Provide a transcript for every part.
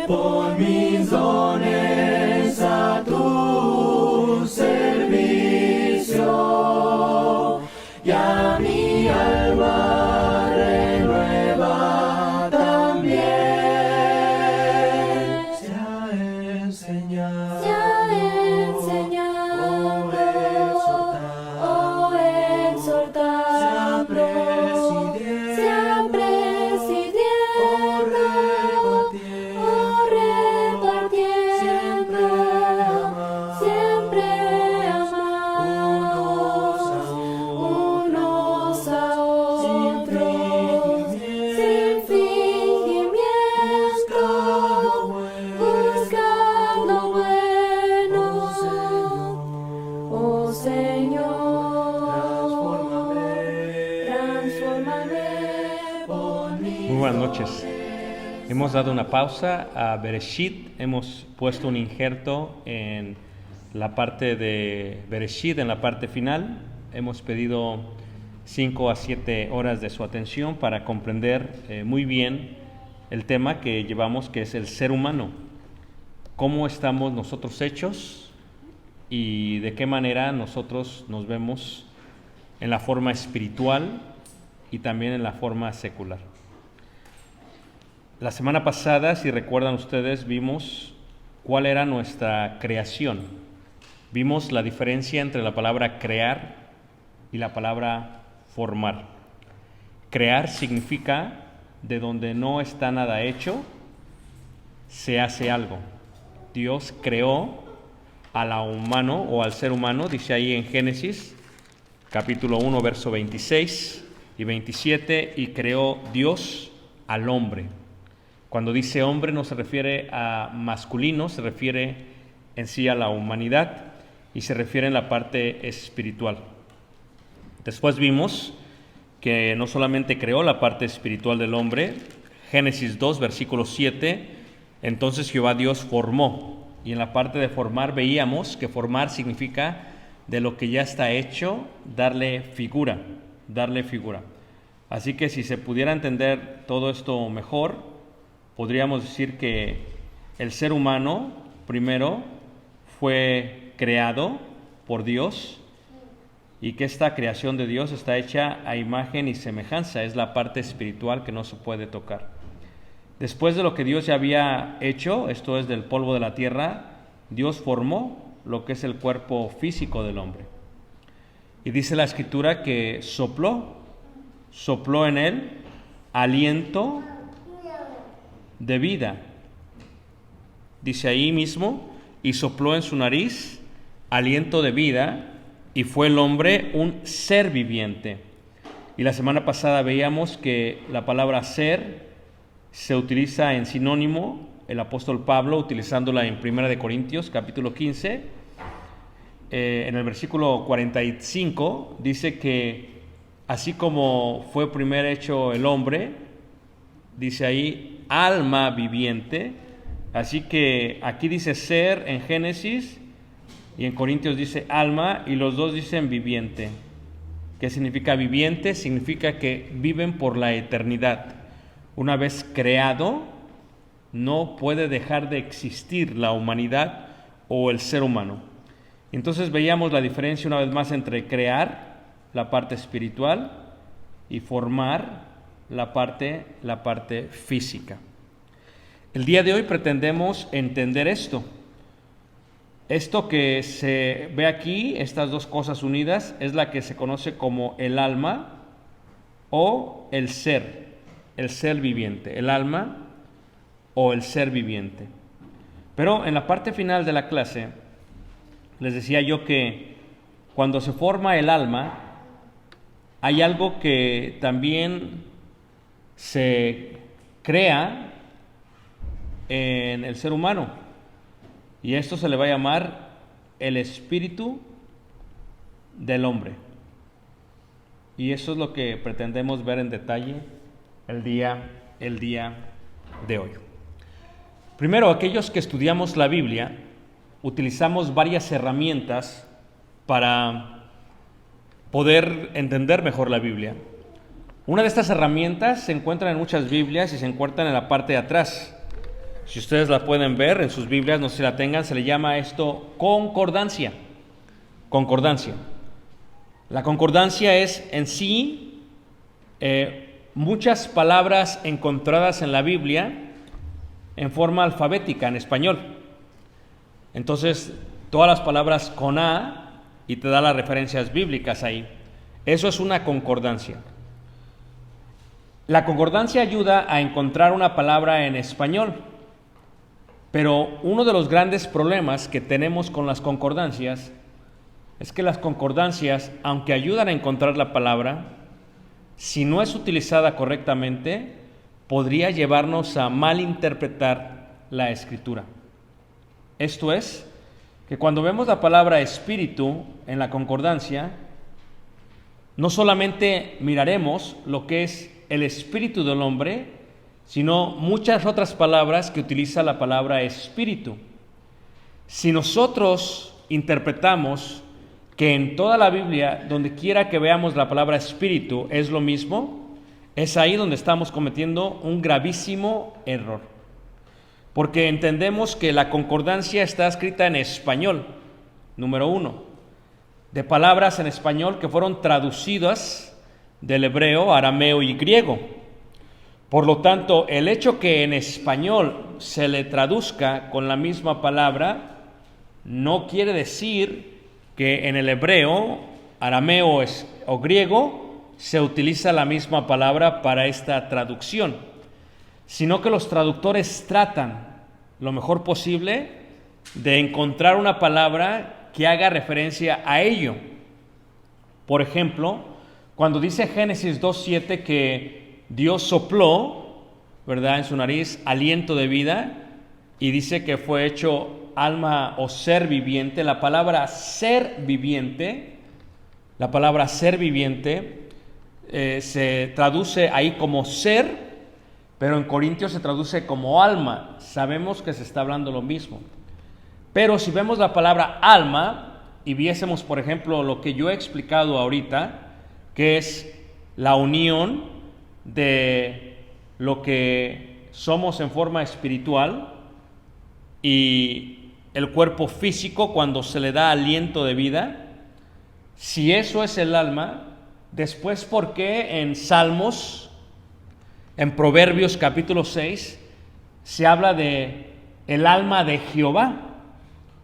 pon mis dones a tu servicio, y a mi alma renueva también. Se ha enseñado, o exhortado, se ha presidiendo, o repartiendo, siempre amamos unos a otros, sin fingimiento, buscando bueno, oh Señor, transfórmame, pon mi Muy buenas noches. Hemos dado una pausa a Bereshit, hemos puesto un injerto en la parte de Bereshit, en la parte final. Hemos pedido 5 a 7 horas de su atención para comprender muy bien el tema que llevamos, que es el ser humano. Cómo estamos nosotros hechos y de qué manera nosotros nos vemos en la forma espiritual y también en la forma secular. La semana pasada, si recuerdan ustedes, vimos cuál era nuestra creación. Vimos la diferencia entre la palabra crear y la palabra formar. Crear significa de donde no está nada hecho, se hace algo. Dios creó a la humano o al ser humano, dice ahí en Génesis, capítulo 1, verso 26 y 27, y creó Dios al hombre. Cuando dice hombre no se refiere a masculino, se refiere en sí a la humanidad y se refiere en la parte espiritual. Después vimos que no solamente creó la parte espiritual del hombre, Génesis 2, versículo 7, entonces Jehová Dios formó. Y en la parte de formar veíamos que formar significa de lo que ya está hecho, darle figura. Así que si se pudiera entender todo esto mejor, podríamos decir que el ser humano, primero, fue creado por Dios y que esta creación de Dios está hecha a imagen y semejanza, es la parte espiritual que no se puede tocar. Después de lo que Dios ya había hecho, esto es del polvo de la tierra, Dios formó lo que es el cuerpo físico del hombre. Y dice la Escritura que sopló en él aliento de vida. Dice ahí mismo, y sopló en su nariz aliento de vida, y fue el hombre un ser viviente. Y la semana pasada veíamos que la palabra ser se utiliza en sinónimo, el apóstol Pablo utilizándola en 1 de Corintios capítulo 15, en el versículo 45, dice que así como fue primero hecho el hombre, dice ahí alma viviente, así que aquí dice ser en Génesis y en Corintios dice alma, y los dos dicen viviente. ¿Qué significa viviente? Significa que viven por la eternidad. Una vez creado, no puede dejar de existir la humanidad o el ser humano. Entonces veíamos la diferencia una vez más entre crear, la parte espiritual, y formar, la parte física. El día de hoy pretendemos entender esto. Esto que se ve aquí, estas dos cosas unidas, es la que se conoce como el alma o el ser viviente, el alma o el ser viviente. Pero en la parte final de la clase, les decía yo que cuando se forma el alma, hay algo que también se crea en el ser humano, y esto se le va a llamar el espíritu del hombre. Y eso es lo que pretendemos ver en detalle el día de hoy. Primero, aquellos que estudiamos la Biblia, utilizamos varias herramientas para poder entender mejor la Biblia. Una de estas herramientas se encuentra en muchas Biblias y se encuentra en la parte de atrás. Si ustedes la pueden ver en sus Biblias, no sé si la tengan, se le llama esto concordancia. Concordancia. La concordancia es en sí muchas palabras encontradas en la Biblia en forma alfabética, en español. Entonces, todas las palabras con A y te da las referencias bíblicas ahí. Eso es una concordancia. La concordancia ayuda a encontrar una palabra en español, pero uno de los grandes problemas que tenemos con las concordancias es que las concordancias, aunque ayudan a encontrar la palabra, si no es utilizada correctamente, podría llevarnos a malinterpretar la Escritura. Esto es, que cuando vemos la palabra espíritu en la concordancia, no solamente miraremos lo que es el espíritu del hombre, sino muchas otras palabras que utiliza la palabra espíritu. Si nosotros interpretamos que en toda la Biblia, donde quiera que veamos la palabra espíritu, es lo mismo, es ahí donde estamos cometiendo un gravísimo error. Porque entendemos que la concordancia está escrita en español, número 1, de palabras en español que fueron traducidas del hebreo, arameo y griego. Por lo tanto, el hecho que en español se le traduzca con la misma palabra no quiere decir que en el hebreo, arameo o griego se utiliza la misma palabra para esta traducción, sino que los traductores tratan lo mejor posible de encontrar una palabra que haga referencia a ello. Por ejemplo, cuando dice Génesis 2:7 que Dios sopló, ¿verdad?, en su nariz aliento de vida, y dice que fue hecho alma o ser viviente, la palabra ser viviente se traduce ahí como ser, pero en Corintios se traduce como alma. Sabemos que se está hablando lo mismo. Pero si vemos la palabra alma y viésemos, por ejemplo, lo que yo he explicado ahorita, que es la unión de lo que somos en forma espiritual y el cuerpo físico cuando se le da aliento de vida, si eso es el alma, después, ¿por qué en Salmos, en Proverbios capítulo 6, se habla de el alma de Jehová?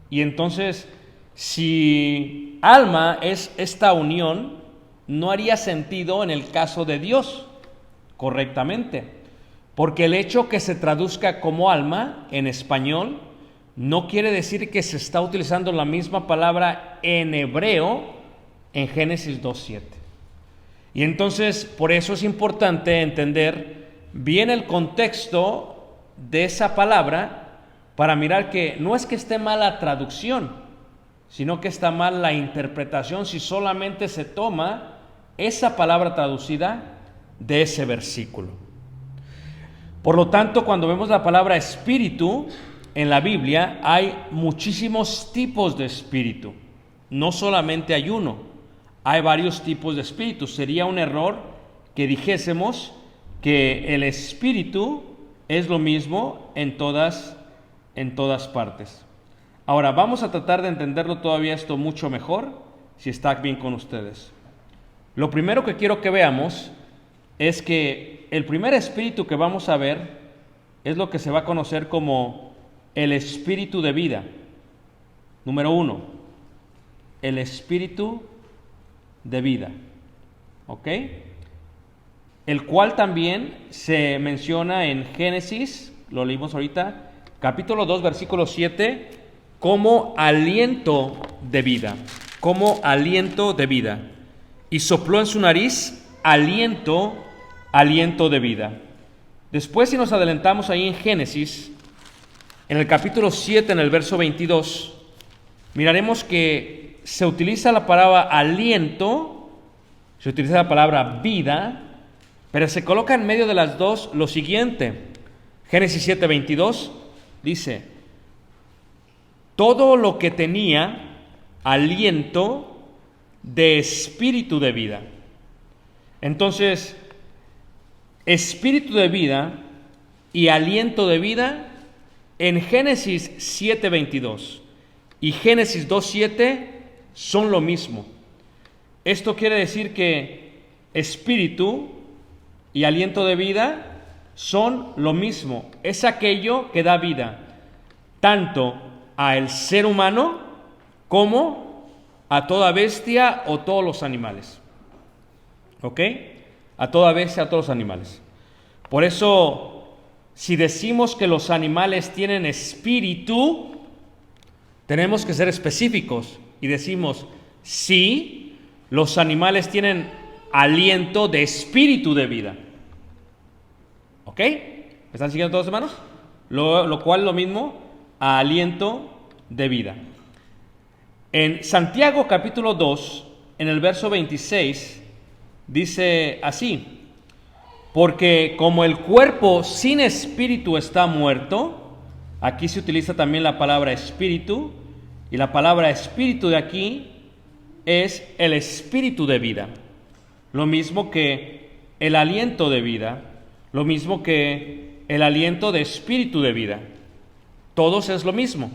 Y entonces, si alma es esta unión, no haría sentido en el caso de Dios, correctamente, porque el hecho que se traduzca como alma en español no quiere decir que se está utilizando la misma palabra en hebreo en Génesis 2:7. Y entonces, por eso es importante entender bien el contexto de esa palabra para mirar que no es que esté mal la traducción, sino que está mal la interpretación si solamente se toma esa palabra traducida de ese versículo. Por lo tanto, cuando vemos la palabra espíritu en la Biblia, hay muchísimos tipos de espíritu. No solamente hay uno, hay varios tipos de espíritu. Sería un error que dijésemos que el espíritu es lo mismo en todas partes. Ahora, vamos a tratar de entenderlo todavía esto mucho mejor, si está bien con ustedes. Lo primero que quiero que veamos es que el primer espíritu que vamos a ver es lo que se va a conocer como el espíritu de vida. Número 1, el espíritu de vida. ¿Ok? El cual también se menciona en Génesis, lo leímos ahorita, capítulo 2, versículo 7, como aliento de vida. Como aliento de vida. Y sopló en su nariz aliento de vida. Después, si nos adelantamos ahí en Génesis, en el capítulo 7, en el verso 22, miraremos que se utiliza la palabra aliento, se utiliza la palabra vida, pero se coloca en medio de las dos lo siguiente. Génesis 7, 22 dice: todo lo que tenía aliento de espíritu de vida. Entonces, espíritu de vida y aliento de vida en Génesis 7:22 y Génesis 2:7 son lo mismo. Esto quiere decir que espíritu y aliento de vida son lo mismo. Es aquello que da vida tanto al ser humano como a toda bestia o todos los animales. ¿Ok? A toda bestia, a todos los animales. Por eso, si decimos que los animales tienen espíritu, tenemos que ser específicos y decimos, sí, los animales tienen aliento de espíritu de vida. ¿Ok? ¿Me están siguiendo todos, hermanos? Lo cual lo mismo a aliento de vida. En Santiago capítulo 2, en el verso 26, dice así: porque como el cuerpo sin espíritu está muerto, aquí se utiliza también la palabra espíritu, y la palabra espíritu de aquí es el espíritu de vida, lo mismo que el aliento de vida, lo mismo que el aliento de espíritu de vida. Todos es lo mismo.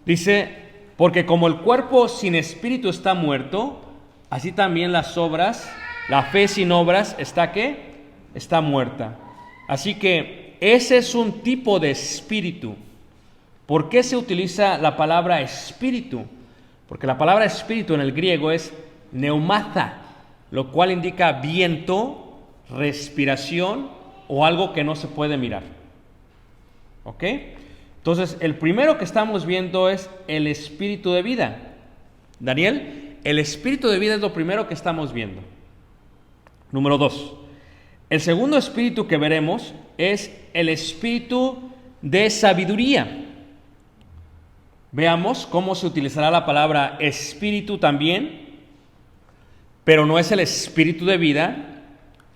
Dice, porque como el cuerpo sin espíritu está muerto, así también las obras, la fe sin obras, ¿está qué? Está muerta. Así que ese es un tipo de espíritu. ¿Por qué se utiliza la palabra espíritu? Porque la palabra espíritu en el griego es pneumata, lo cual indica viento, respiración o algo que no se puede mirar. ¿Ok? Entonces, el primero que estamos viendo es el espíritu de vida. Daniel, el espíritu de vida es lo primero que estamos viendo. Número 2. El segundo espíritu que veremos es el espíritu de sabiduría. Veamos cómo se utilizará la palabra espíritu también, pero no es el espíritu de vida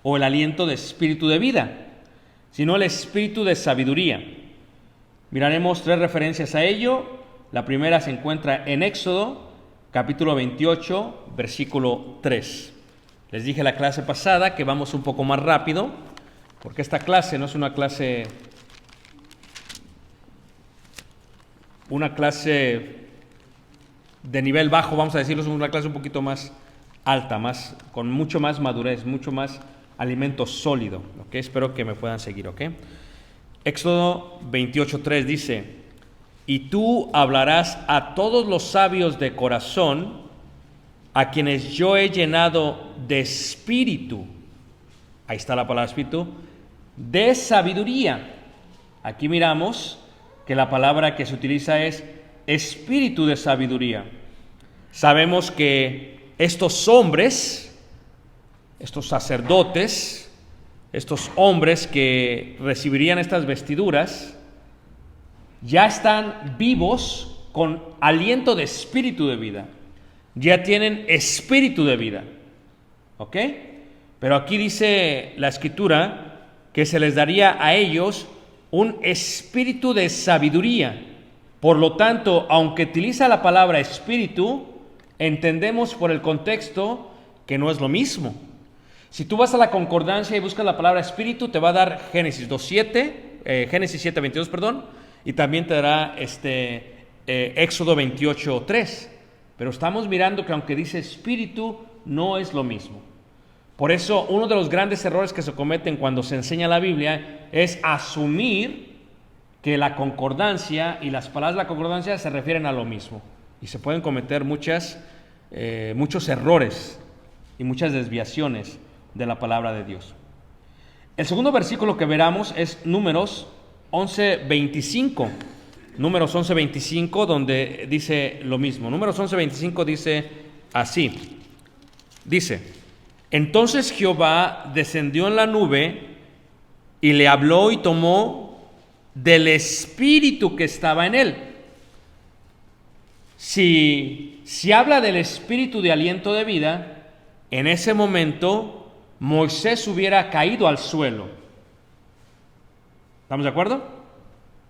o el aliento de espíritu de vida, sino el espíritu de sabiduría. Miraremos 3 referencias a ello. La primera se encuentra en Éxodo, capítulo 28, versículo 3. Les dije la clase pasada que vamos un poco más rápido, porque esta clase no es una clase de nivel bajo, vamos a decirlo, es una clase un poquito más alta, con mucho más madurez, mucho más alimento sólido. ¿Okay? Espero que me puedan seguir. ¿Ok? Éxodo 28:3 dice: y tú hablarás a todos los sabios de corazón, a quienes yo he llenado de espíritu, ahí está la palabra espíritu, de sabiduría. Aquí miramos que la palabra que se utiliza es espíritu de sabiduría. Sabemos que estos hombres, estos sacerdotes, estos hombres que recibirían estas vestiduras, ya están vivos con aliento de espíritu de vida. Ya tienen espíritu de vida. ¿Ok? Pero aquí dice la Escritura que se les daría a ellos un espíritu de sabiduría. Por lo tanto, aunque utiliza la palabra espíritu, entendemos por el contexto que no es lo mismo. Si tú vas a la concordancia y buscas la palabra espíritu, te va a dar Génesis 7:22, perdón, y también te dará Éxodo 28:3. Pero estamos mirando que aunque dice espíritu, no es lo mismo. Por eso, uno de los grandes errores que se cometen cuando se enseña la Biblia es asumir que la concordancia y las palabras de la concordancia se refieren a lo mismo. Y se pueden cometer muchos errores y muchas desviaciones de la palabra de Dios. El segundo versículo que veremos es Números 11:25. Números 11:25, donde dice lo mismo. Números 11:25 dice así. Dice: entonces Jehová descendió en la nube y le habló y tomó del espíritu que estaba en él. Si habla del espíritu de aliento de vida, en ese momento Moisés hubiera caído al suelo. ¿Estamos de acuerdo?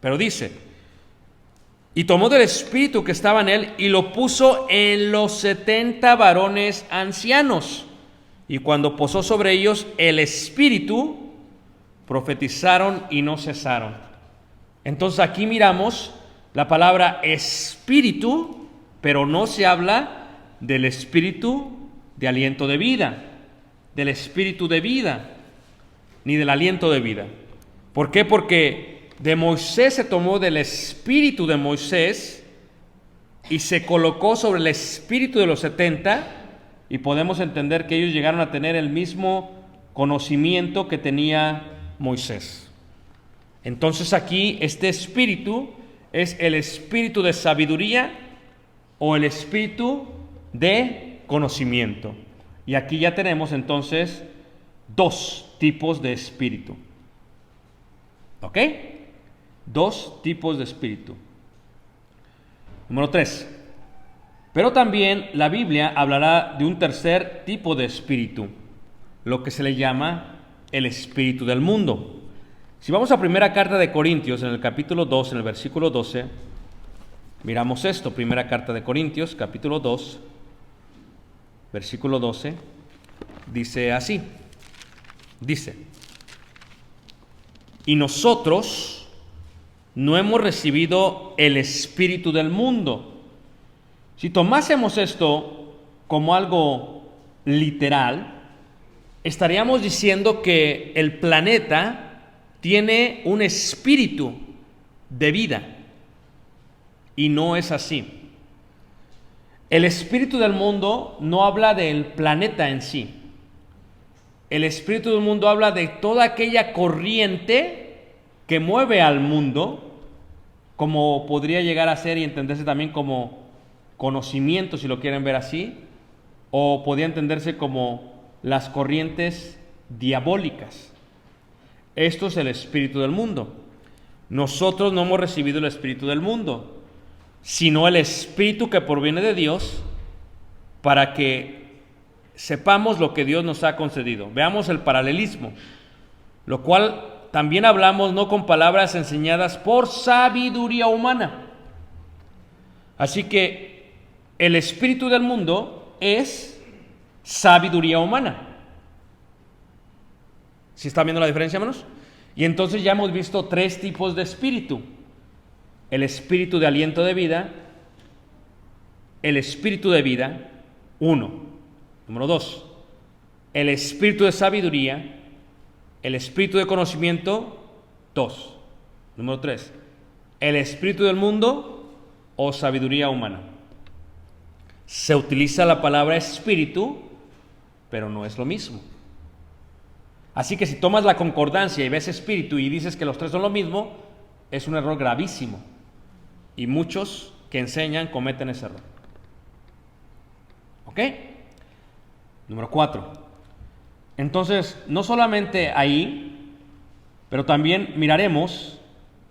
Pero dice: y tomó del espíritu que estaba en él y lo puso en los 70 varones ancianos. Y cuando posó sobre ellos el espíritu, profetizaron y no cesaron. Entonces aquí miramos la palabra espíritu, pero no se habla del espíritu de aliento de vida, del espíritu de vida, ni del aliento de vida. ¿Por qué? Porque de Moisés se tomó del espíritu de Moisés y se colocó sobre el espíritu de los 70, y podemos entender que ellos llegaron a tener el mismo conocimiento que tenía Moisés. Entonces aquí este espíritu es el espíritu de sabiduría o el espíritu de conocimiento. Y aquí ya tenemos entonces dos tipos de espíritu. ¿Ok? Dos tipos de espíritu. Número 3. Pero también la Biblia hablará de un tercer tipo de espíritu, lo que se le llama el espíritu del mundo. Si vamos a primera carta de Corintios, en el capítulo 2, en el versículo 12, miramos esto. Primera carta de Corintios, capítulo 2, versículo 12, dice así. Dice: y nosotros no hemos recibido el espíritu del mundo. Si tomásemos esto como algo literal, estaríamos diciendo que el planeta tiene un espíritu de vida, y no es así. El espíritu del mundo no habla del planeta en sí. El espíritu del mundo habla de toda aquella corriente que mueve al mundo, como podría llegar a ser y entenderse también como conocimiento, si lo quieren ver así, o podría entenderse como las corrientes diabólicas. Esto es el espíritu del mundo. Nosotros no hemos recibido el espíritu del mundo, sino el espíritu que proviene de Dios, para que sepamos lo que Dios nos ha concedido. Veamos el paralelismo, lo cual también hablamos no con palabras enseñadas por sabiduría humana. Así que el espíritu del mundo es sabiduría humana. ¿Sí está viendo la diferencia, hermanos? Y entonces ya hemos visto tres tipos de espíritu: el espíritu de aliento de vida, el espíritu de vida, 1. Número 2, el espíritu de sabiduría, el espíritu de conocimiento, 2. Número 3, el espíritu del mundo o sabiduría humana. Se utiliza la palabra espíritu, pero no es lo mismo. Así que si tomas la concordancia y ves espíritu y dices que los tres son lo mismo, es un error gravísimo. Y muchos que enseñan cometen ese error. ¿Ok? Número 4. Entonces, no solamente ahí, pero también miraremos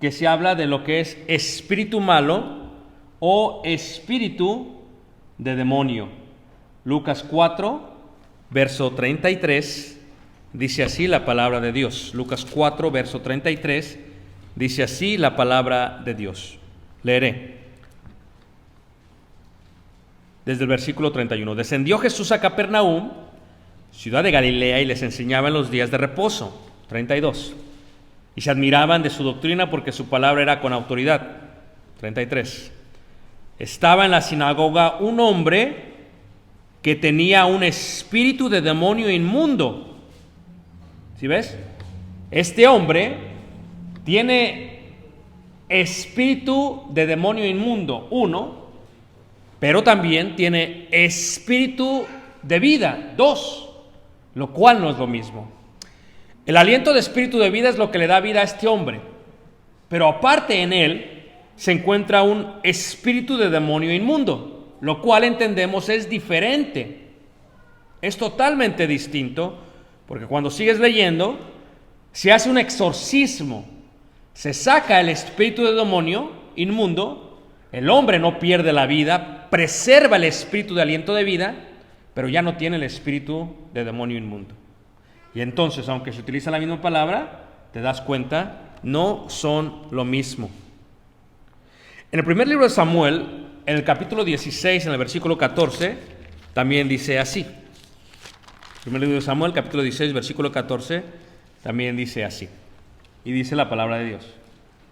que se habla de lo que es espíritu malo o espíritu de demonio. Lucas 4, verso 33. Dice así la palabra de Dios. Lucas 4, verso 33, dice así la palabra de Dios. Leeré desde el versículo 31. Descendió Jesús a Capernaum, ciudad de Galilea, y les enseñaba en los días de reposo. 32. Y se admiraban de su doctrina, porque su palabra era con autoridad. 33. Estaba en la sinagoga un hombre que tenía un espíritu de demonio inmundo. ¿Sí ves? Este hombre tiene espíritu de demonio inmundo, 1, pero también tiene espíritu de vida, 2, lo cual no es lo mismo. El aliento de espíritu de vida es lo que le da vida a este hombre, pero aparte en él se encuentra un espíritu de demonio inmundo, lo cual entendemos es diferente, es totalmente distinto. Porque cuando sigues leyendo, se hace un exorcismo, se saca el espíritu de demonio inmundo, el hombre no pierde la vida, preserva el espíritu de aliento de vida, pero ya no tiene el espíritu de demonio inmundo. Y entonces, aunque se utiliza la misma palabra, te das cuenta, no son lo mismo. En el primer libro de Samuel, en el capítulo 16, en el versículo 14, también dice así. Primer libro de Samuel, capítulo 16, versículo 14, también dice así. Y dice la palabra de Dios.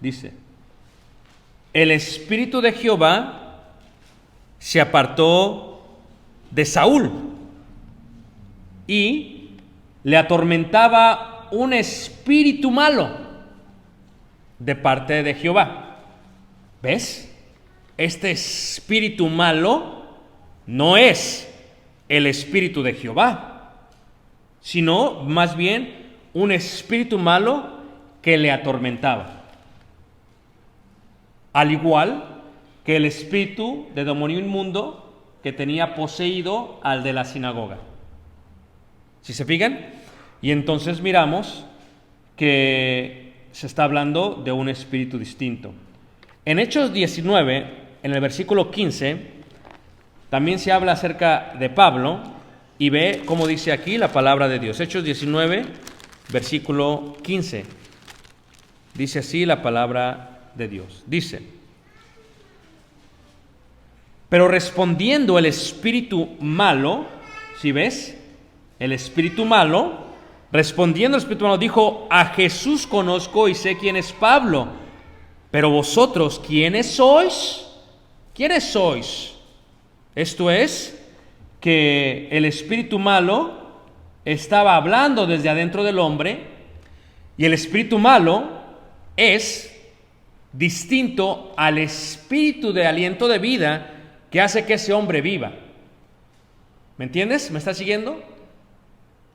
Dice: el espíritu de Jehová se apartó de Saúl y le atormentaba un espíritu malo de parte de Jehová. ¿Ves? Este espíritu malo no es el espíritu de Jehová, sino más bien un espíritu malo que le atormentaba. Al igual que el espíritu de demonio inmundo que tenía poseído al de la sinagoga. ¿Sí se fijan? Y entonces miramos que se está hablando de un espíritu distinto. En Hechos 19, en el versículo 15, también se habla acerca de Pablo y ve cómo dice aquí la palabra de Dios. Hechos 19, versículo 15. Dice así la palabra de Dios. Dice: pero respondiendo el espíritu malo, ¿sí ves? El espíritu malo, respondiendo el espíritu malo, dijo: a Jesús conozco y sé quién es Pablo, pero vosotros, ¿quiénes sois? ¿Quiénes sois? Esto es, que el espíritu malo estaba hablando desde adentro del hombre, y el espíritu malo es distinto al espíritu de aliento de vida que hace que ese hombre viva. ¿Me entiendes? ¿Me estás siguiendo?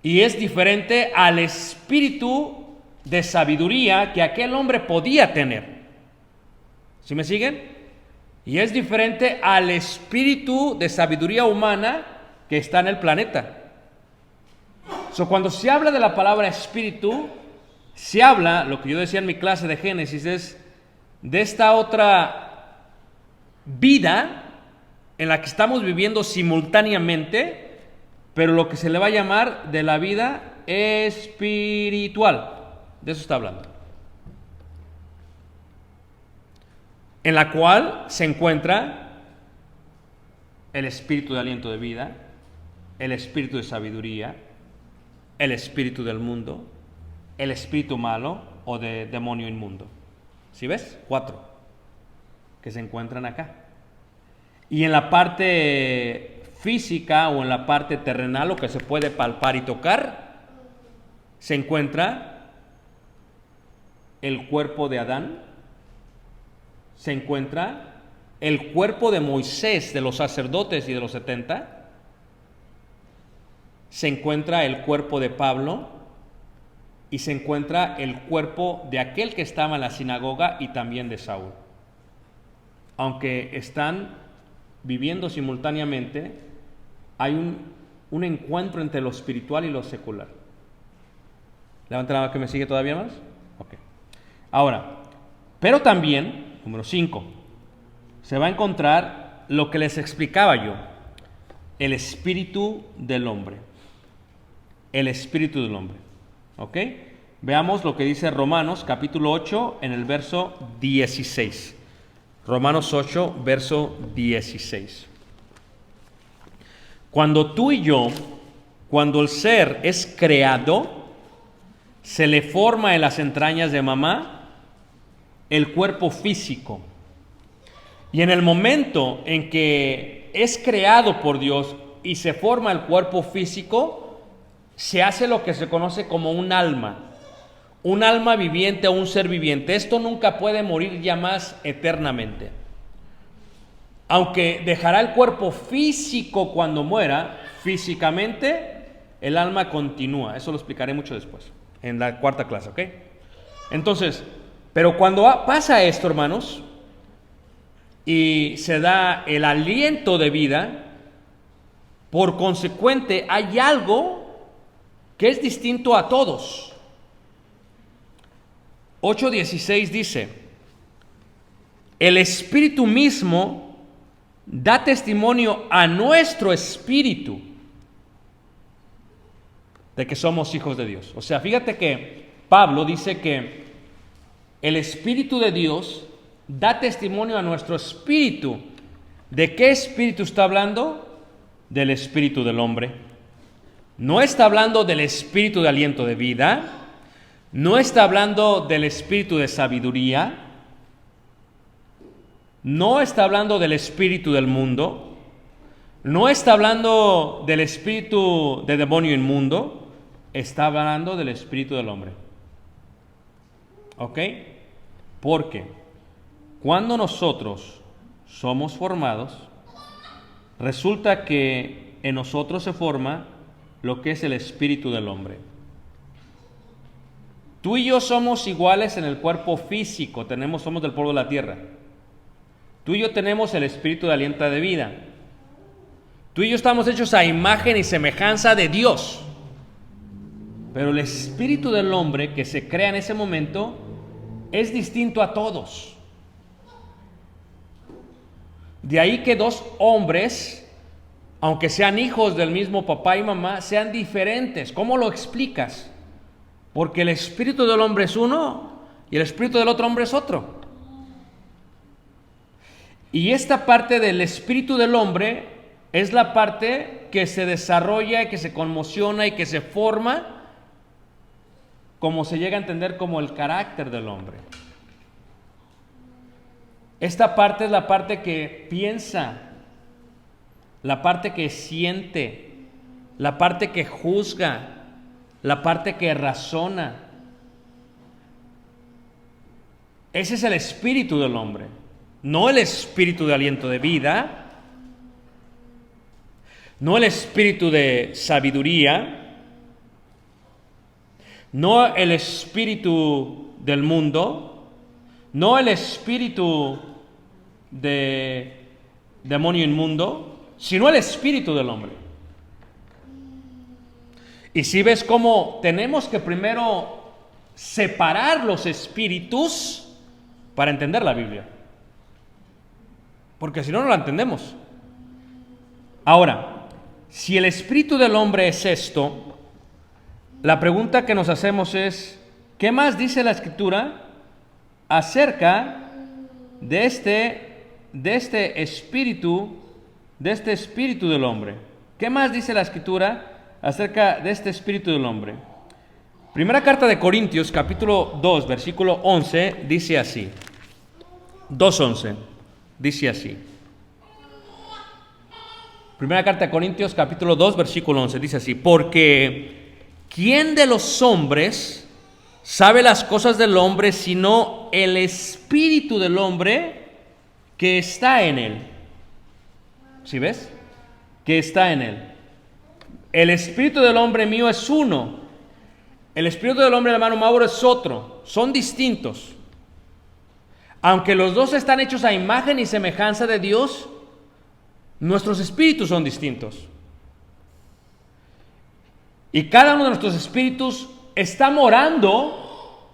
Y es diferente al espíritu de sabiduría que aquel hombre podía tener. ¿Sí me siguen? Y es diferente al espíritu de sabiduría humana que está en el planeta. Cuando se habla de la palabra espíritu, se habla, lo que yo decía en mi clase de Génesis, es de esta otra vida en la que estamos viviendo simultáneamente, pero lo que se le va a llamar de la vida espiritual. De eso está hablando. En la cual se encuentra el espíritu de aliento de vida, el espíritu de sabiduría, el espíritu del mundo, el espíritu malo o de demonio inmundo. ¿Sí ves? 4 que se encuentran acá. Y en la parte física o en la parte terrenal, lo que se puede palpar y tocar, se encuentra el cuerpo de Adán, se encuentra el cuerpo de Moisés, de los sacerdotes y de los 70, se encuentra el cuerpo de Pablo y se encuentra el cuerpo de aquel que estaba en la sinagoga y también de Saúl. Aunque están viviendo simultáneamente, hay un encuentro entre lo espiritual y lo secular. Levanta la mano que me sigue todavía más. Ok. Ahora, pero también, número 5, se va a encontrar lo que les explicaba yo, el espíritu del hombre. El espíritu del hombre. ¿Ok? Veamos lo que dice Romanos capítulo 8 en el verso 16. Romanos 8, verso 16. Cuando tú y yo, cuando el ser es creado, se le forma en las entrañas de mamá el cuerpo físico. Y en el momento en que es creado por Dios y se forma el cuerpo físico, se hace lo que se conoce como un alma viviente o un ser viviente. Esto nunca puede morir ya más eternamente. Aunque dejará el cuerpo físico cuando muera, físicamente el alma continúa. Eso lo explicaré mucho después, en la 4ª clase, ¿ok? Entonces, pero cuando pasa esto, hermanos, y se da el aliento de vida, por consecuente hay algo que es distinto a todos. 8:16 dice: el Espíritu mismo da testimonio a nuestro espíritu de que somos hijos de Dios. O sea, fíjate que Pablo dice que el Espíritu de Dios da testimonio a nuestro espíritu. ¿De qué espíritu está hablando? Del espíritu del hombre. No está hablando del espíritu de aliento de vida, no está hablando del espíritu de sabiduría, no está hablando del espíritu del mundo, no está hablando del espíritu de demonio inmundo, está hablando del espíritu del hombre. ¿Ok? Porque cuando nosotros somos formados, resulta que en nosotros se forma lo que es el espíritu del hombre. Tú y yo somos iguales en el cuerpo físico, somos del polvo de la tierra. Tú y yo tenemos el espíritu de aliento de vida. Tú y yo estamos hechos a imagen y semejanza de Dios. Pero el espíritu del hombre que se crea en ese momento es distinto a todos. De ahí que dos hombres, aunque sean hijos del mismo papá y mamá, sean diferentes. ¿Cómo lo explicas? Porque el espíritu del hombre es uno y el espíritu del otro hombre es otro. Y esta parte del espíritu del hombre es la parte que se desarrolla y que se conmociona y que se forma, como se llega a entender como el carácter del hombre. Esta parte es la parte que piensa, la parte que siente, la parte que juzga, la parte que razona. Ese es el espíritu del hombre, no el espíritu de aliento de vida, no el espíritu de sabiduría, no el espíritu del mundo, no el espíritu de demonio inmundo, sino el espíritu del hombre. Y si ves cómo tenemos que primero separar los espíritus para entender la Biblia, porque si no, no la entendemos. Ahora, si el espíritu del hombre es esto, la pregunta que nos hacemos es, ¿qué más dice la Escritura acerca de este espíritu del hombre? ¿Qué más dice la Escritura acerca de este espíritu del hombre? Primera carta de Corintios, capítulo 2, versículo 11, dice así. 2:11, dice así. Primera carta de Corintios, capítulo 2, versículo 11, dice así. Porque ¿quién de los hombres sabe las cosas del hombre sino el espíritu del hombre que está en él? ¿Sí ves? Que está en él. El espíritu del hombre mío es uno. El espíritu del hombre del hermano Mauro es otro. Son distintos. Aunque los dos están hechos a imagen y semejanza de Dios, nuestros espíritus son distintos. Y cada uno de nuestros espíritus está morando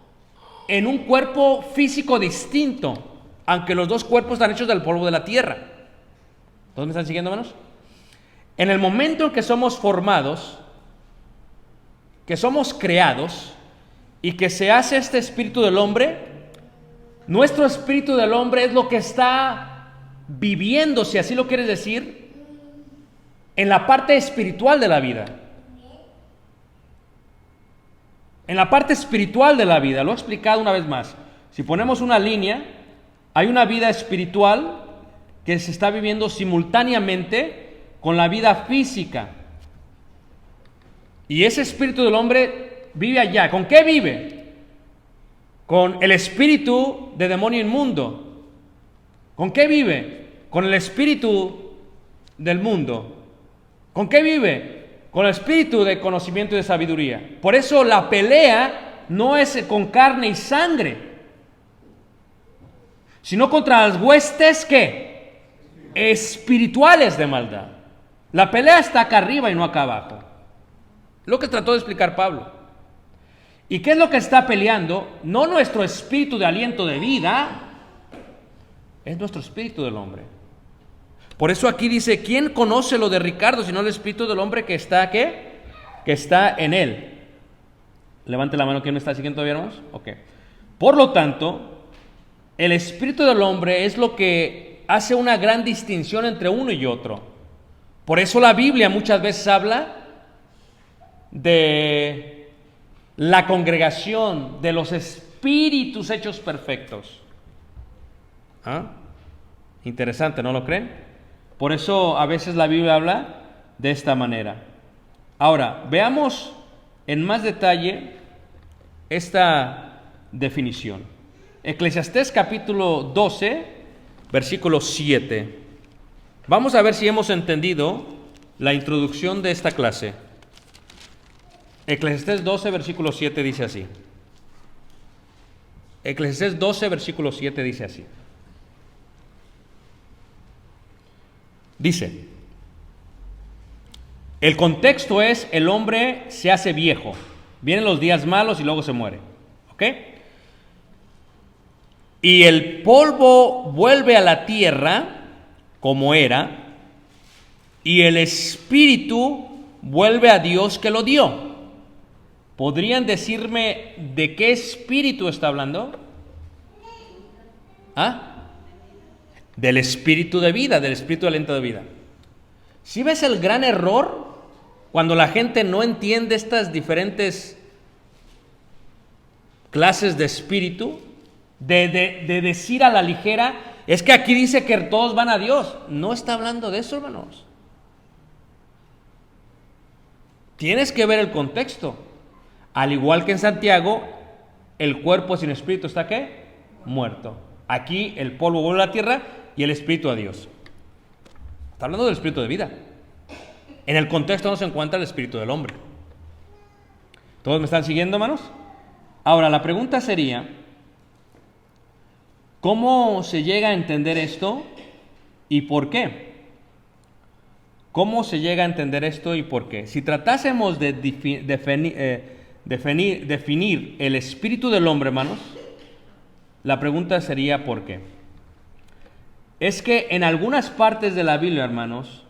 en un cuerpo físico distinto, aunque los dos cuerpos están hechos del polvo de la tierra. ¿Todos me están siguiendo, hermanos? En el momento en que somos formados, que somos creados y que se hace este espíritu del hombre, nuestro espíritu del hombre es lo que está viviendo, si así lo quieres decir, en la parte espiritual de la vida. En la parte espiritual de la vida, lo he explicado una vez más. Si ponemos una línea, hay una vida espiritual que se está viviendo simultáneamente con la vida física. Y ese espíritu del hombre vive allá. ¿Con qué vive? Con el espíritu de demonio inmundo. ¿Con qué vive? Con el espíritu del mundo. ¿Con qué vive? Con el espíritu de conocimiento y de sabiduría. Por eso la pelea no es con carne y sangre, sino contra las huestes ¿qué? Espirituales de maldad. La pelea está acá arriba y no acá abajo. Lo que trató de explicar Pablo. ¿Y qué es lo que está peleando? No nuestro espíritu de aliento de vida, es nuestro espíritu del hombre. Por eso aquí dice, ¿quién conoce lo de Ricardo sino el espíritu del hombre que está ¿qué? Que está en él. Levante la mano, ¿quién me está siguiendo todavía, hermanos? Ok. Por lo tanto, el espíritu del hombre es lo que hace una gran distinción entre uno y otro. Por eso la Biblia muchas veces habla de la congregación, de los espíritus hechos perfectos. ¿Ah? Interesante, ¿no lo creen? Por eso a veces la Biblia habla de esta manera. Ahora, veamos en más detalle esta definición. Eclesiastés capítulo 12, versículo 7. Vamos a ver si hemos entendido la introducción de esta clase. Eclesiastés 12, versículo 7 dice así. Eclesiastés 12, versículo 7 dice así. Dice, el contexto es: el hombre se hace viejo, vienen los días malos y luego se muere, ¿ok? Y el polvo vuelve a la tierra como era, y el espíritu vuelve a Dios que lo dio. ¿Podrían decirme de qué espíritu está hablando? ¿Ah? Del espíritu de vida, del espíritu de aliento de vida. ¿Sí ves el gran error cuando la gente no entiende estas diferentes clases de espíritu? De decir a la ligera, es que aquí dice que todos van a Dios. No está hablando de eso, hermanos. Tienes que ver el contexto. Al igual que en Santiago, el cuerpo sin espíritu está ¿qué? Muerto. Aquí el polvo vuelve a la tierra y el espíritu a Dios. Está hablando del espíritu de vida. En el contexto no se encuentra el espíritu del hombre. ¿Todos me están siguiendo, hermanos? Ahora, la pregunta sería, ¿cómo se llega a entender esto y por qué? ¿Cómo se llega a entender esto y por qué? Si tratásemos de definir el espíritu del hombre, hermanos, la pregunta sería ¿por qué? Es que en algunas partes de la Biblia, hermanos,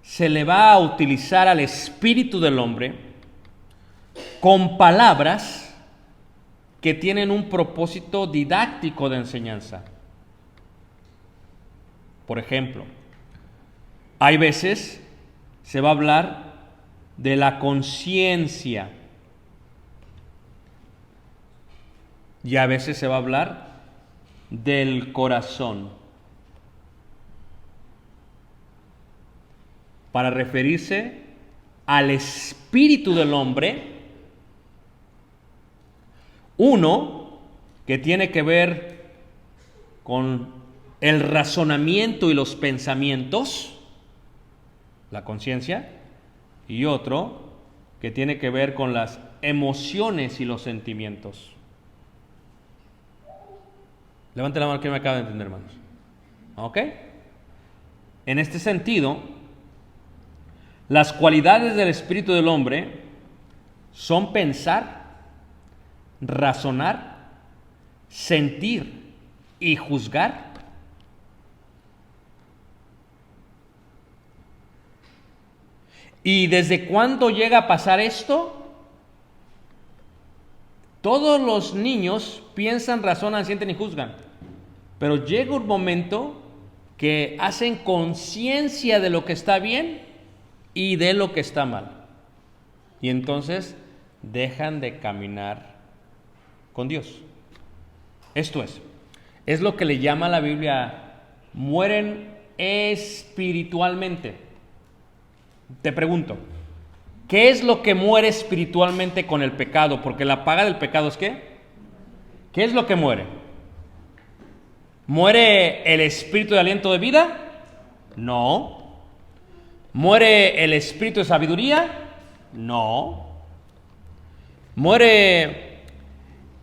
se le va a utilizar al espíritu del hombre con palabras que tienen un propósito didáctico de enseñanza. Por ejemplo, hay veces se va a hablar de la conciencia y a veces se va a hablar del corazón, para referirse al espíritu del hombre, uno que tiene que ver con el razonamiento y los pensamientos, la conciencia, y otro que tiene que ver con las emociones y los sentimientos. Levante la mano que me acaba de entender, hermanos. ¿Ok? En este sentido, las cualidades del espíritu del hombre son pensar, razonar, sentir y juzgar. ¿Y desde cuándo llega a pasar esto? Todos los niños piensan, razonan, sienten y juzgan. Pero llega un momento que hacen conciencia de lo que está bien y de lo que está mal. Y entonces dejan de caminar con Dios. Esto es lo que le llama la Biblia, mueren espiritualmente. Te pregunto, ¿qué es lo que muere espiritualmente con el pecado? Porque la paga del pecado es ¿qué? ¿Qué es lo que muere? ¿Muere el espíritu de aliento de vida? No. ¿Muere el espíritu de sabiduría? No. ¿Muere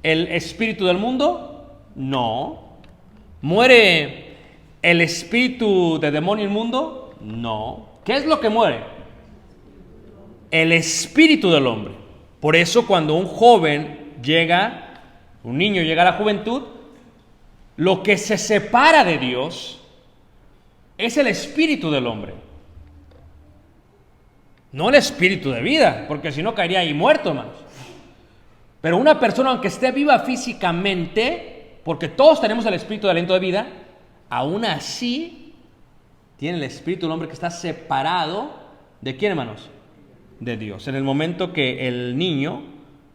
el espíritu del mundo? No. ¿Muere el espíritu de demonio inmundo? No. ¿Qué es lo que muere? El espíritu del hombre. Por eso cuando un niño llega a la juventud, lo que se separa de Dios es el espíritu del hombre. No el espíritu de vida, porque si no caería ahí muerto, hermanos. Pero una persona, aunque esté viva físicamente, porque todos tenemos el espíritu de aliento de vida, aún así tiene el espíritu del hombre que está separado ¿de quién, hermanos? De Dios. En el momento que el niño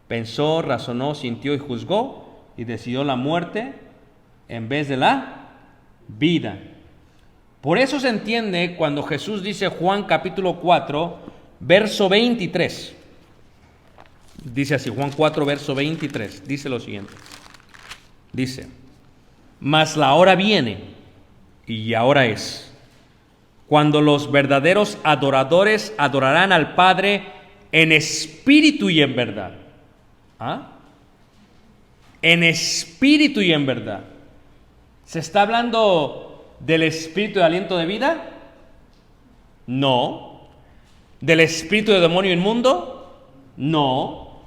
pensó, razonó, sintió y juzgó y decidió la muerte en vez de la vida. Por eso se entiende cuando Jesús dice Juan capítulo 4, verso 23. Dice así, Juan 4, verso 23, dice lo siguiente. Dice, mas la hora viene, y ahora es, cuando los verdaderos adoradores adorarán al Padre en espíritu y en verdad. ¿Ah? En espíritu y en verdad. ¿Se está hablando del espíritu de aliento de vida? No. ¿Del espíritu de demonio inmundo? No.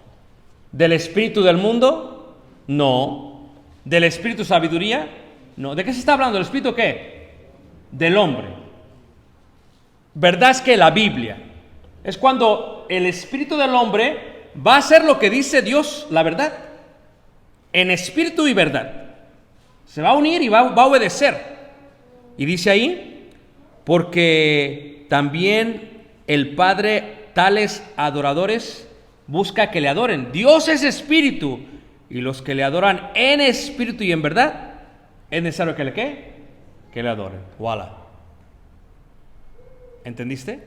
¿Del espíritu del mundo? No. ¿Del espíritu de sabiduría? No. ¿De qué se está hablando? ¿Del espíritu qué? Del hombre. ¿Verdad es que la Biblia es cuando el espíritu del hombre va a hacer lo que dice Dios, la verdad? En espíritu y verdad. Se va a unir y va a obedecer. Y dice ahí, porque también el Padre tales adoradores busca que le adoren. Dios es espíritu, y los que le adoran en espíritu y en verdad, es necesario que le ¿qué? Que le adoren. Voilà. ¿Entendiste?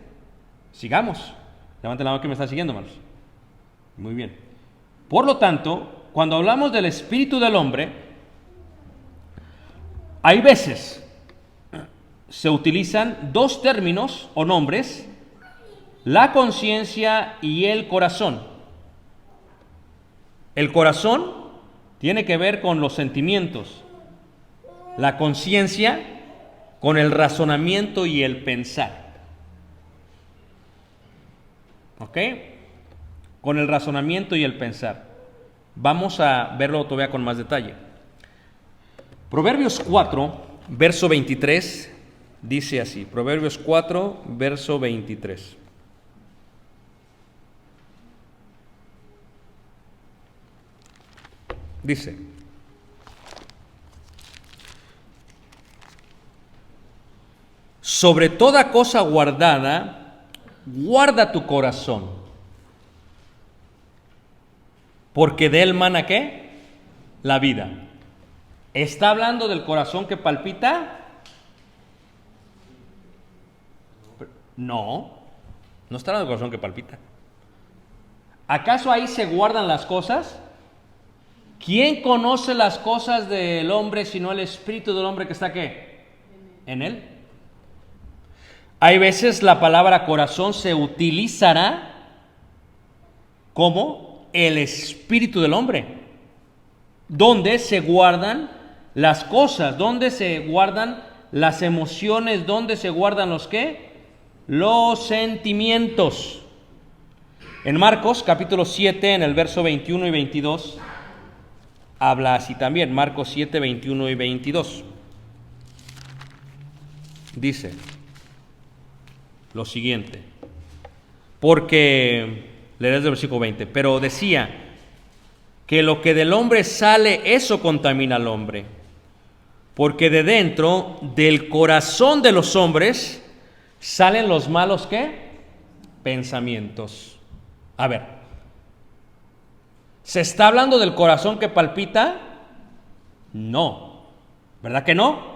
Sigamos. Levanten la mano que me está siguiendo, hermanos. Muy bien. Por lo tanto, cuando hablamos del espíritu del hombre, hay veces se utilizan dos términos o nombres, la conciencia y el corazón. El corazón tiene que ver con los sentimientos, la conciencia con el razonamiento y el pensar. ¿Ok? Con el razonamiento y el pensar. Vamos a verlo todavía con más detalle. Proverbios 4, verso 23, dice así. Proverbios 4, verso 23. Dice, sobre toda cosa guardada, guarda tu corazón, porque de él mana ¿qué? La vida. ¿Está hablando del corazón que palpita? No, no está hablando del corazón que palpita. ¿Acaso ahí se guardan las cosas? ¿Quién conoce las cosas del hombre sino el espíritu del hombre que está ¿qué? En él. Hay veces la palabra corazón se utilizará como el espíritu del hombre, donde se guardan las cosas, donde se guardan las emociones, donde se guardan los ¿qué? Los sentimientos. En Marcos capítulo 7, en el verso 21 y 22, habla así también, Marcos 7, 21 y 22. Dice lo siguiente, porque, leeré el versículo 20, pero decía que lo que del hombre sale, eso contamina al hombre, porque de dentro del corazón de los hombres salen los malos, ¿qué? Pensamientos. A ver, ¿se está hablando del corazón que palpita? No, ¿verdad que no?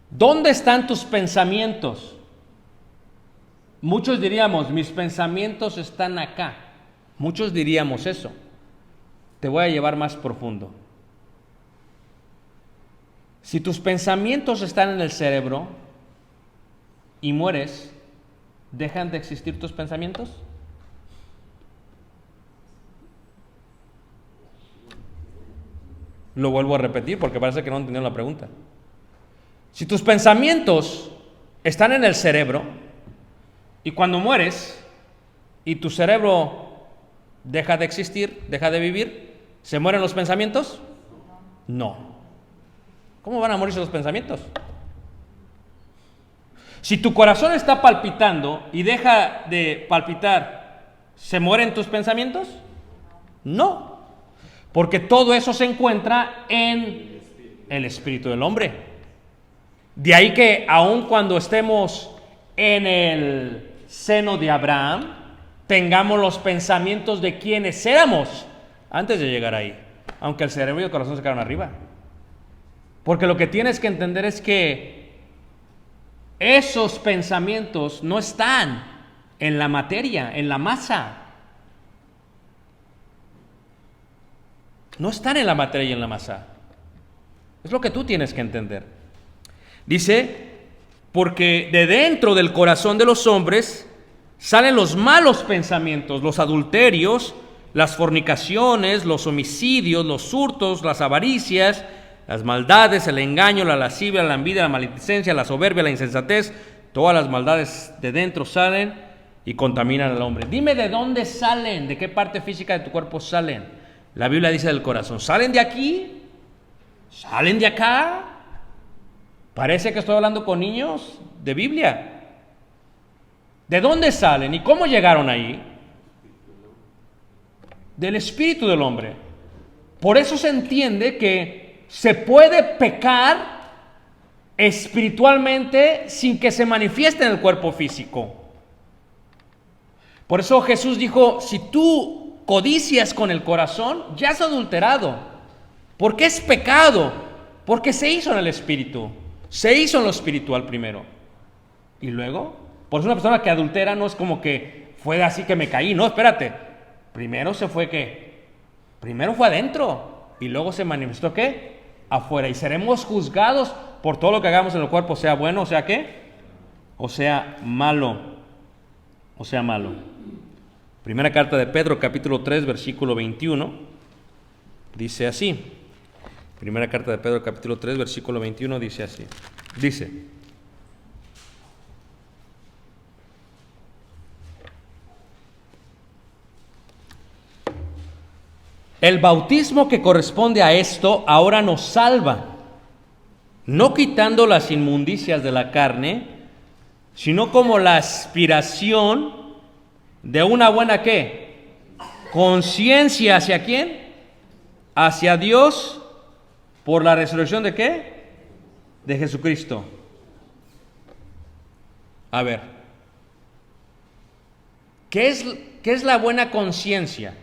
¿Dónde están tus pensamientos? Muchos diríamos, mis pensamientos están acá. Muchos diríamos eso. Te voy a llevar más profundo. Si tus pensamientos están en el cerebro y mueres, ¿dejan de existir tus pensamientos? Lo vuelvo a repetir porque parece que no entendieron la pregunta. Si tus pensamientos están en el cerebro y cuando mueres y tu cerebro deja de existir, deja de vivir, ¿se mueren los pensamientos? No. ¿Cómo van a morirse los pensamientos? Si tu corazón está palpitando y deja de palpitar, ¿se mueren tus pensamientos? No. Porque todo eso se encuentra en el espíritu del hombre. De ahí que aun cuando estemos en el seno de Abraham, tengamos los pensamientos de quienes éramos antes de llegar ahí, aunque el cerebro y el corazón se quedaron arriba. Porque lo que tienes que entender es que Esos pensamientos no están en la materia, en la masa. No están en la materia y en la masa. Es lo que tú tienes que entender. Dice, porque de dentro del corazón de los hombres salen los malos pensamientos, los adulterios, las fornicaciones, los homicidios, los hurtos, las avaricias, las maldades, el engaño, la lascivia, la envidia, la maledicencia, la soberbia, la insensatez. Todas las maldades de dentro salen y contaminan al hombre. Dime de dónde salen, de qué parte física de tu cuerpo salen. La Biblia dice del corazón. ¿Salen de aquí? ¿Salen de acá? Parece que estoy hablando con niños de Biblia. ¿De dónde salen y cómo llegaron ahí? Del espíritu del hombre. Por eso se entiende que se puede pecar espiritualmente sin que se manifieste en el cuerpo físico. Por eso Jesús dijo, si tú codicias con el corazón, ya has adulterado. ¿Por qué es pecado? Porque se hizo en el espíritu. Se hizo en lo espiritual primero. Y luego, por eso una persona que adultera no es como que fue así que me caí. No, espérate. Primero se fue ¿qué? Primero fue adentro. Y luego se manifestó ¿qué? Afuera. Y seremos juzgados por todo lo que hagamos en el cuerpo, sea bueno, o sea ¿qué? O sea malo. O sea malo. Primera carta de Pedro, capítulo 3, versículo 21. Dice así. Primera carta de Pedro, capítulo 3, versículo 21, dice así. Dice: el bautismo que corresponde a esto ahora nos salva, no quitando las inmundicias de la carne, sino como la aspiración de una buena ¿qué? Conciencia. ¿Hacia quién? Hacia Dios, por la resurrección de ¿qué? De Jesucristo. A ver, ¿qué es la buena conciencia?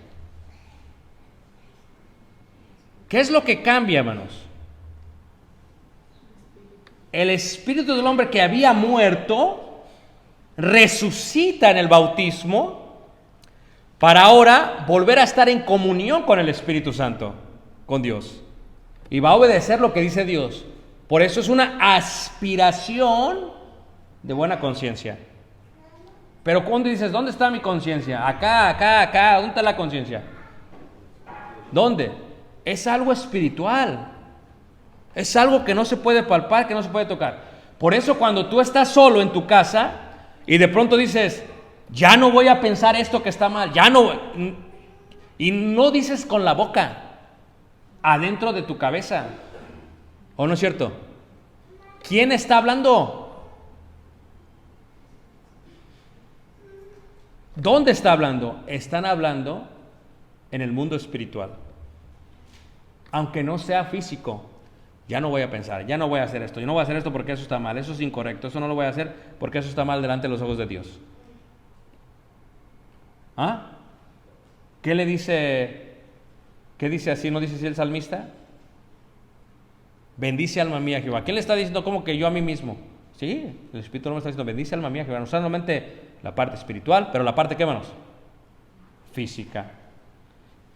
¿Qué es lo que cambia, hermanos? El espíritu del hombre que había muerto resucita en el bautismo para ahora volver a estar en comunión con el Espíritu Santo, con Dios. Y va a obedecer lo que dice Dios. Por eso es una aspiración de buena conciencia. Pero cuando dices, ¿dónde está mi conciencia? Acá, acá, acá. ¿Dónde está la conciencia? ¿Dónde? Es algo espiritual. Es algo que no se puede palpar, que no se puede tocar. Por eso cuando tú estás solo en tu casa y de pronto dices, ya no voy a pensar esto que está mal, ya no. Y no dices con la boca, adentro de tu cabeza. ¿O no es cierto? ¿Quién está hablando? ¿Dónde está hablando? Están hablando en el mundo espiritual. Aunque no sea físico, ya no voy a pensar, ya no voy a hacer esto, yo no voy a hacer esto porque eso está mal, eso es incorrecto, eso no lo voy a hacer porque eso está mal delante de los ojos de Dios. ¿Ah? ¿Qué le dice? ¿Qué dice así? ¿No dice así el salmista? Bendice alma mía Jehová. ¿Quién le está diciendo como que yo a mí mismo? Sí, el Espíritu no me está diciendo bendice alma mía Jehová. No solamente la parte espiritual, pero la parte ¿qué, hermanos? Física.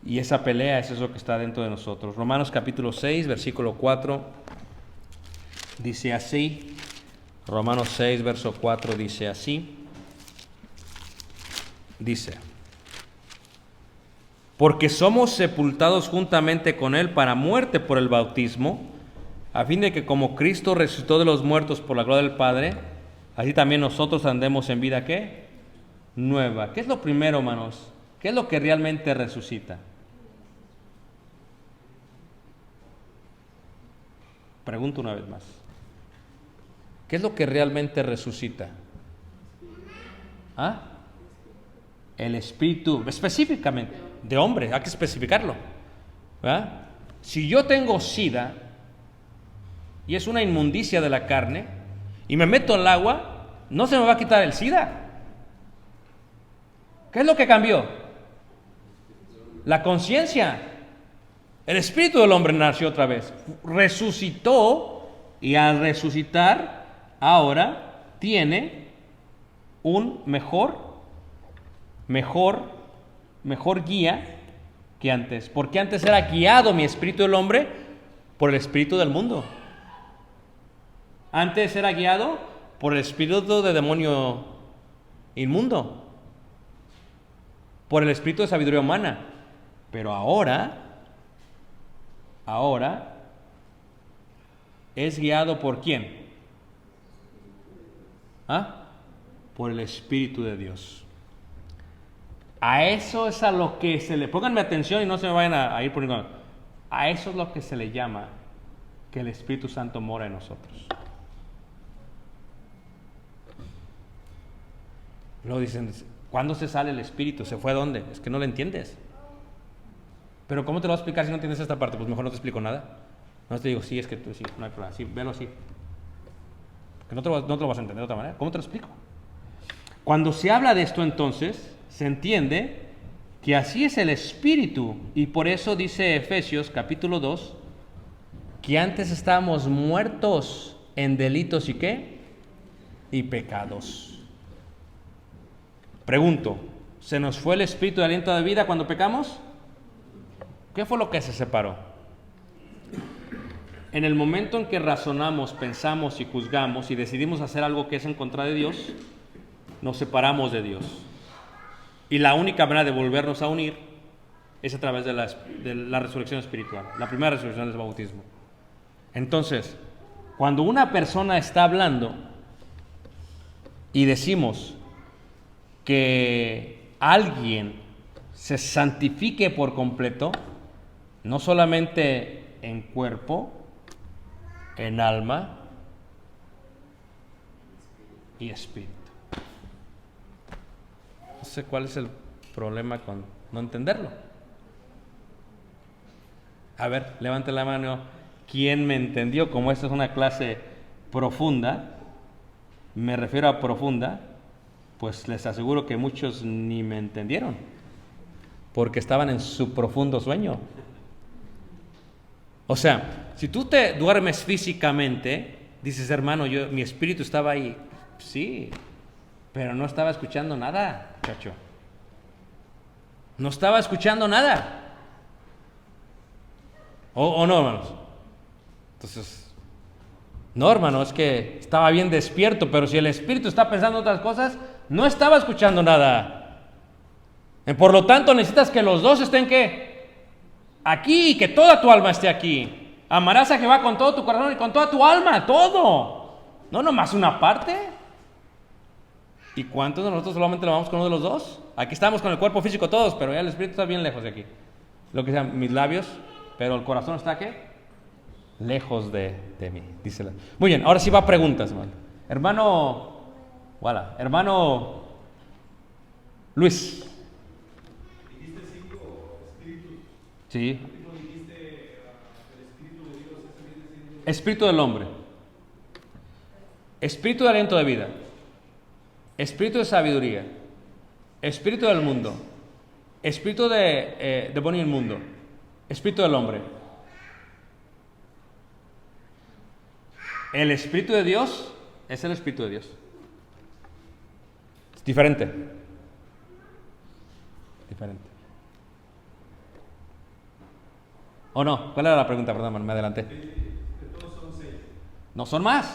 Y esa pelea, eso es lo que está dentro de nosotros. Romanos capítulo 6, versículo 4, dice así. Romanos 6, verso 4 dice así. Dice: porque somos sepultados juntamente con Él para muerte por el bautismo, a fin de que como Cristo resucitó de los muertos por la gloria del Padre, así también nosotros andemos en vida ¿qué? Nueva. ¿Qué es lo primero, hermanos? ¿Qué es lo que realmente resucita? Pregunto una vez más. ¿Qué es lo que realmente resucita? ¿Ah? El espíritu, específicamente, de hombre, hay que especificarlo. ¿Verdad? Si yo tengo sida y es una inmundicia de la carne y me meto al agua, no se me va a quitar el sida. ¿Qué es lo que cambió? La conciencia. El espíritu del hombre nació otra vez, resucitó, y al resucitar, ahora tiene un mejor guía que antes. Porque antes era guiado mi espíritu del hombre por el espíritu del mundo. Antes era guiado por el espíritu de demonio inmundo, por el espíritu de sabiduría humana. Pero ahora es guiado ¿por quién? Por el Espíritu de Dios. A eso es a lo que se le... Pónganme atención y no se me vayan a ir por ningún lado. A eso es lo que se le llama que el Espíritu Santo mora en nosotros. Luego dicen, ¿cuándo se sale el Espíritu? ¿Se fue a dónde? Es que no lo entiendes. Pero ¿cómo te lo voy a explicar si no entiendes esta parte? Pues mejor no te explico nada. No te digo, sí, es que tú sí, no hay problema. Sí, velo así. Que no te lo vas a entender de otra manera. ¿Cómo te lo explico? Cuando se habla de esto, entonces, se entiende que así es el Espíritu. Y por eso dice Efesios capítulo 2, que antes estábamos muertos en delitos y ¿qué? Y pecados. Pregunto, ¿se nos fue el Espíritu de aliento de vida cuando pecamos? ¿Qué fue lo que se separó? En el momento en que razonamos, pensamos y juzgamos y decidimos hacer algo que es en contra de Dios, nos separamos de Dios. Y la única manera de volvernos a unir es a través de la resurrección espiritual. La primera resurrección es el bautismo. Entonces, cuando una persona está hablando y decimos que alguien se santifique por completo, no solamente en cuerpo, en alma y espíritu. No sé cuál es el problema con no entenderlo. A ver, levante la mano. ¿Quién me entendió? Como esta es una clase profunda, me refiero a profunda, pues les aseguro que muchos ni me entendieron, porque estaban en su profundo sueño. O sea, si tú te duermes físicamente, dices, hermano, mi espíritu estaba ahí. Sí, pero no estaba escuchando nada, chacho. No estaba escuchando nada. ¿O no, hermanos? Entonces, no, hermano, es que estaba bien despierto, pero si el espíritu está pensando otras cosas, no estaba escuchando nada. Por lo tanto, necesitas que los dos estén, ¿qué? Aquí, que toda tu alma esté aquí. Amarás a Jehová con todo tu corazón y con toda tu alma, todo. No nomás una parte. ¿Y cuántos de nosotros solamente lo vamos con uno de los dos? Aquí estamos con el cuerpo físico todos, pero ya el espíritu está bien lejos de aquí. Lo que sean mis labios, pero el corazón está ¿qué? Lejos de mí, dice la... Muy bien, ahora sí va a preguntas, hermano. Hermano Luis. Dijiste 5 espíritus. Sí. ¿No dijiste el espíritu de Dios? ¿Ese viene siendo? Espíritu del hombre. Espíritu de aliento de vida. Espíritu de sabiduría. Espíritu del mundo. Espíritu de demonio inmundo. Espíritu del hombre. El Espíritu de Dios es el Espíritu de Dios. Es diferente. Diferente. ¿O no? ¿Cuál era la pregunta? Perdón, me adelanté. Todos son 6. No, son más. Son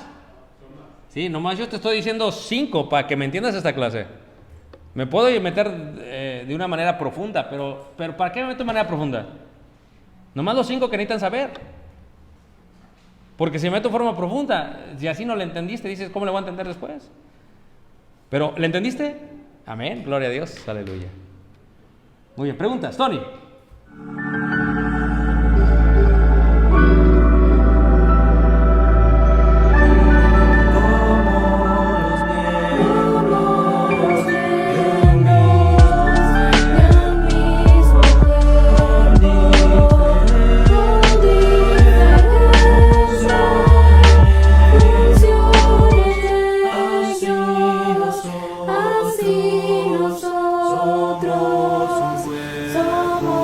más. Sí, nomás yo te estoy diciendo 5 para que me entiendas esta clase. Me puedo meter de una manera profunda, pero ¿para qué me meto de manera profunda? Nomás los 5 que necesitan saber. Porque si me meto de forma profunda, si así no le entendiste, dices, ¿cómo le voy a entender después? Pero, ¿le entendiste? Amén, gloria a Dios, aleluya. Muy bien, preguntas, Tony. Así nosotros somos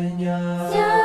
señal